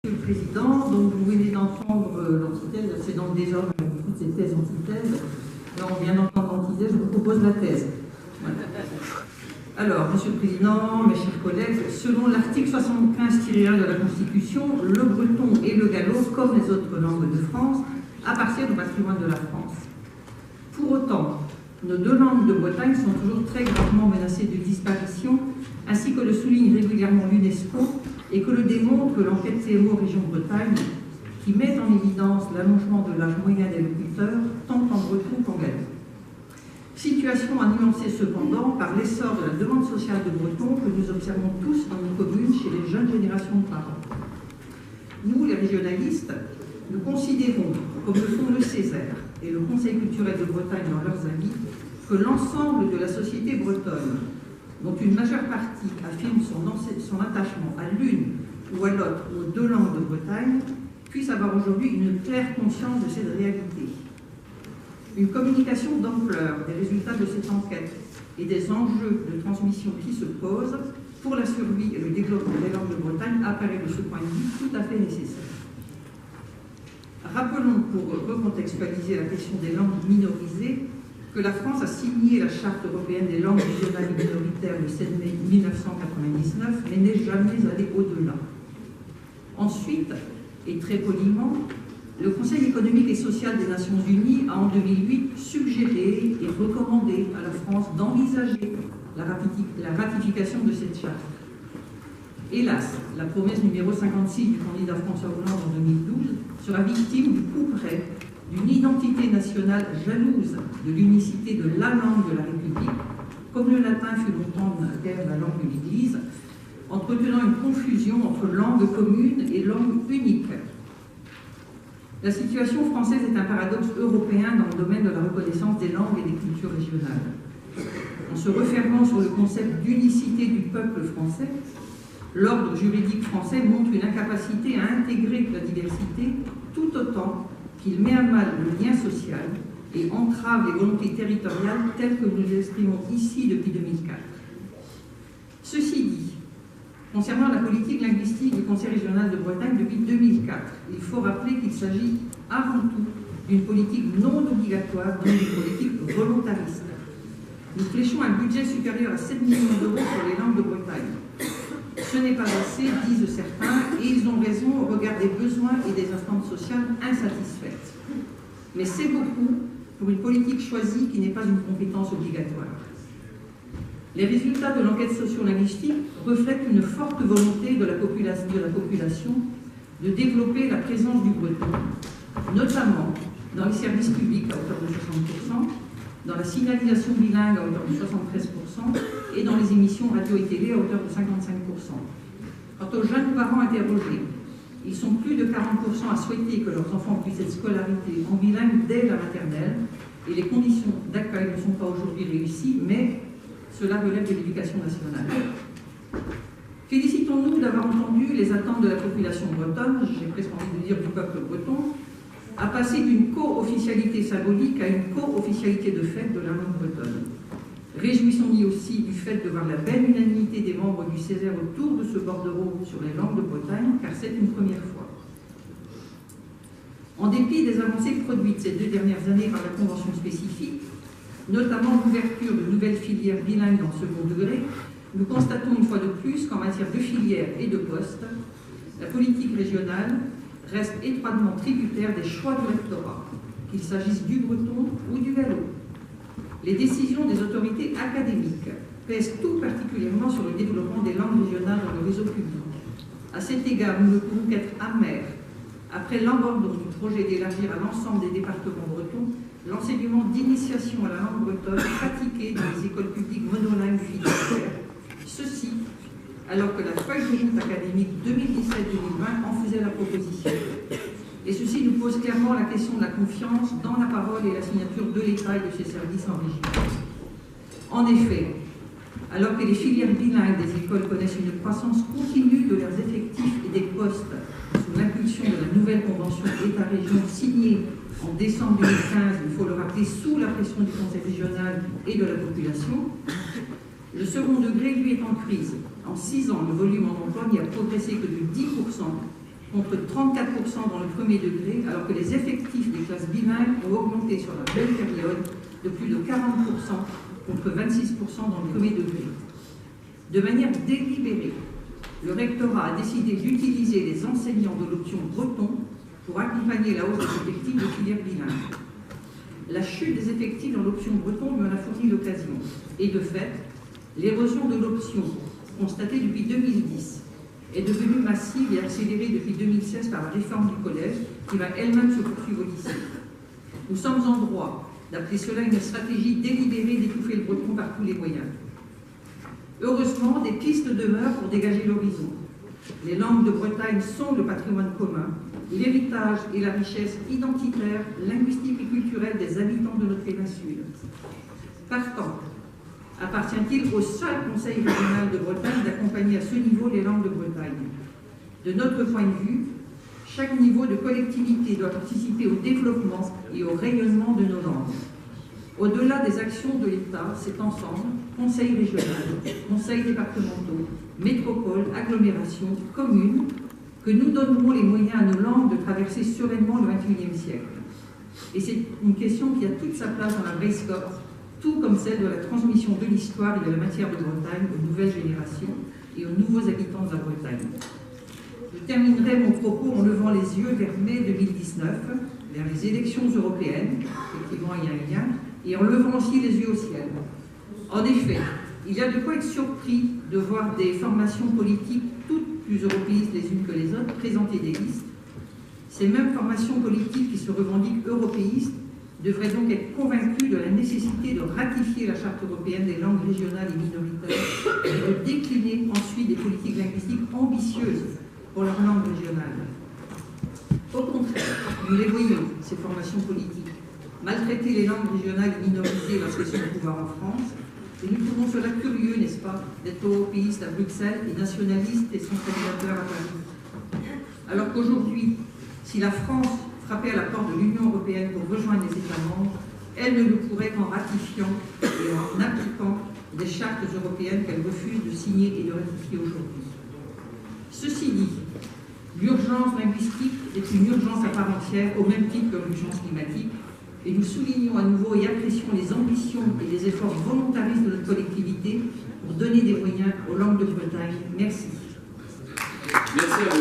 Monsieur le Président, donc vous venez d'entendre l'antithèse, c'est dans le désordre toutes ces thèses antithèses. Là, on vient d'entendre l'antithèse, je vous propose la thèse. Voilà. Alors, Monsieur le Président, mes chers collègues, selon l'article 75-1 de la Constitution, le breton et le gallo, comme les autres langues de France, appartiennent au patrimoine de la France. Pour autant, nos deux langues de Bretagne sont toujours très gravement menacées de disparition, ainsi que le souligne régulièrement l'UNESCO et que le démontre l'enquête CMO Région Bretagne, qui met en évidence l'allongement de l'âge moyen des locuteurs, tant en breton qu'en gallo. Situation à nuancer cependant par l'essor de la demande sociale de breton que nous observons tous dans nos communes chez les jeunes générations de parents. Nous, les régionalistes, nous considérons, comme le font le Césaire et le Conseil culturel de Bretagne dans leurs avis, que l'ensemble de la société bretonne, dont une majeure partie affirme son attachement à l'une ou à l'autre aux deux langues de Bretagne, puisse avoir aujourd'hui une claire conscience de cette réalité. Une communication d'ampleur des résultats de cette enquête et des enjeux de transmission qui se posent pour la survie et le développement des langues de Bretagne apparaît de ce point de vue tout à fait nécessaire. Rappelons, pour recontextualiser la question des langues minorisées, que la France a signé la Charte européenne des langues régionales et minoritaires le 7 mai 1999, mais n'est jamais allé au-delà. Ensuite, et très poliment, le Conseil économique et social des Nations Unies a en 2008 suggéré et recommandé à la France d'envisager la ratification de cette charte. Hélas, la promesse numéro 56 du candidat François Hollande en 2012 sera victime du couperet d'une identité nationale jalouse de l'unicité de la langue de la République, comme le latin fut longtemps naguère la langue de l'Église, entretenant une confusion entre langue commune et langue unique. La situation française est un paradoxe européen dans le domaine de la reconnaissance des langues et des cultures régionales. En se refermant sur le concept d'unicité du peuple français, l'ordre juridique français montre une incapacité à intégrer la diversité tout autant qu'il met à mal le lien social et entrave les volontés territoriales telles que nous les exprimons ici depuis 2004. Ceci dit, concernant la politique linguistique du Conseil régional de Bretagne depuis 2004, il faut rappeler qu'il s'agit avant tout d'une politique non obligatoire, donc d'une politique volontariste. Nous fléchons un budget supérieur à 7 millions d'euros pour les langues de Bretagne. Ce n'est pas assez, disent certains, et ils ont raison au regard des besoins et des attentes sociales insatisfaites. Mais c'est beaucoup pour une politique choisie qui n'est pas une compétence obligatoire. Les résultats de l'enquête socio-linguistique reflètent une forte volonté de la population de développer la présence du breton, notamment dans les services publics à hauteur de 60%, dans la signalisation bilingue à hauteur de 73% et dans les émissions radio et télé à hauteur de 55%. Quant aux jeunes parents interrogés, ils sont plus de 40% à souhaiter que leurs enfants puissent être scolarisés en bilingue dès la maternelle et les conditions d'accueil ne sont pas aujourd'hui réussies, mais cela relève de l'éducation nationale. Félicitons-nous d'avoir entendu les attentes de la population bretonne, j'ai presque envie de dire du peuple breton, à passer d'une co-officialité symbolique à une co-officialité de fait de la langue bretonne. Réjouissons-nous aussi du fait de voir la belle unanimité des membres du Césaire autour de ce bordereau sur les langues de Bretagne, car c'est une première fois. En dépit des avancées produites ces 2 dernières années par la Convention spécifique, notamment l'ouverture de nouvelles filières bilingues dans le second degré, nous constatons une fois de plus qu'en matière de filières et de postes, la politique régionale reste étroitement tributaire des choix du rectorat, qu'il s'agisse du breton ou du gallo. Les décisions des autorités académiques pèsent tout particulièrement sur le développement des langues régionales dans le réseau public. À cet égard, nous ne pouvons qu'être amers après l'abandon du projet d'élargir à l'ensemble des départements bretons l'enseignement d'initiation à la langue bretonne pratiqué dans les écoles publiques monolingues fiduciaires. Ceci alors que la feuille de route académique 2017-2020 en faisait la proposition. Et ceci nous pose clairement la question de la confiance dans la parole et la signature de l'État et de ses services en région. En effet, alors que les filières bilingues des écoles connaissent une croissance continue de leurs effectifs et des postes sous l'impulsion de la nouvelle convention État-région signée en décembre 2015, il faut le rappeler, sous la pression du Conseil régional et de la population, le second degré, lui, est en crise. En 6 ans, le volume en emploi n'y a progressé que de 10%, contre 34% dans le premier degré, alors que les effectifs des classes bilingues ont augmenté sur la même période de plus de 40% contre 26% dans le premier degré. De manière délibérée, le rectorat a décidé d'utiliser les enseignants de l'option breton pour accompagner la hausse des effectifs de filières bilingues. La chute des effectifs dans l'option breton lui en a fourni l'occasion. Et de fait, l'érosion de l'option, constatée depuis 2010, est devenue massive et accélérée depuis 2016 par la réforme du collège, qui va elle-même se poursuivre au lycée. Nous sommes en droit d'appeler cela une stratégie délibérée d'étouffer le breton par tous les moyens. Heureusement, des pistes demeurent pour dégager l'horizon. Les langues de Bretagne sont le patrimoine commun, l'héritage et la richesse identitaire, linguistique et culturelle des habitants de notre péninsule. Partant, appartient-il au seul Conseil régional de Bretagne d'accompagner à ce niveau les langues de Bretagne? De notre point de vue, chaque niveau de collectivité doit participer au développement et au rayonnement de nos langues. Au-delà des actions de l'État, c'est ensemble, conseil régional, conseils départementaux, métropoles, agglomérations, communes, que nous donnerons les moyens à nos langues de traverser sereinement le XXIe siècle. Et c'est une question qui a toute sa place dans la Brace-Corp, tout comme celle de la transmission de l'histoire et de la matière de Bretagne aux nouvelles générations et aux nouveaux habitants de la Bretagne. Je terminerai mon propos en levant les yeux vers mai 2019, vers les élections européennes, effectivement il y a un lien, et en levant aussi les yeux au ciel. En effet, il y a de quoi être surpris de voir des formations politiques toutes plus européistes les unes que les autres présenter des listes. Ces mêmes formations politiques qui se revendiquent européistes devraient donc être convaincues de la nécessité de ratifier la Charte européenne des langues régionales et minoritaires et de décliner ensuite des politiques linguistiques ambitieuses pour leur langue régionale. Au contraire, nous les voyons, ces formations politiques, maltraiter les langues régionales et minorisées lorsqu'elles sont au pouvoir en France, et nous trouvons cela curieux, n'est-ce pas, d'être européistes à Bruxelles et nationalistes et centralisateurs à Paris. Alors qu'aujourd'hui, si la France frappait à la porte de l'Union européenne pour rejoindre les États membres, elle ne le pourrait qu'en ratifiant et en appliquant des chartes européennes qu'elle refuse de signer et de ratifier aujourd'hui. Ceci dit, l'urgence linguistique est une urgence à part entière, au même titre que l'urgence climatique, et nous soulignons à nouveau et apprécions les ambitions et les efforts volontaristes de notre collectivité pour donner des moyens aux langues de Bretagne. Merci. Merci à vous.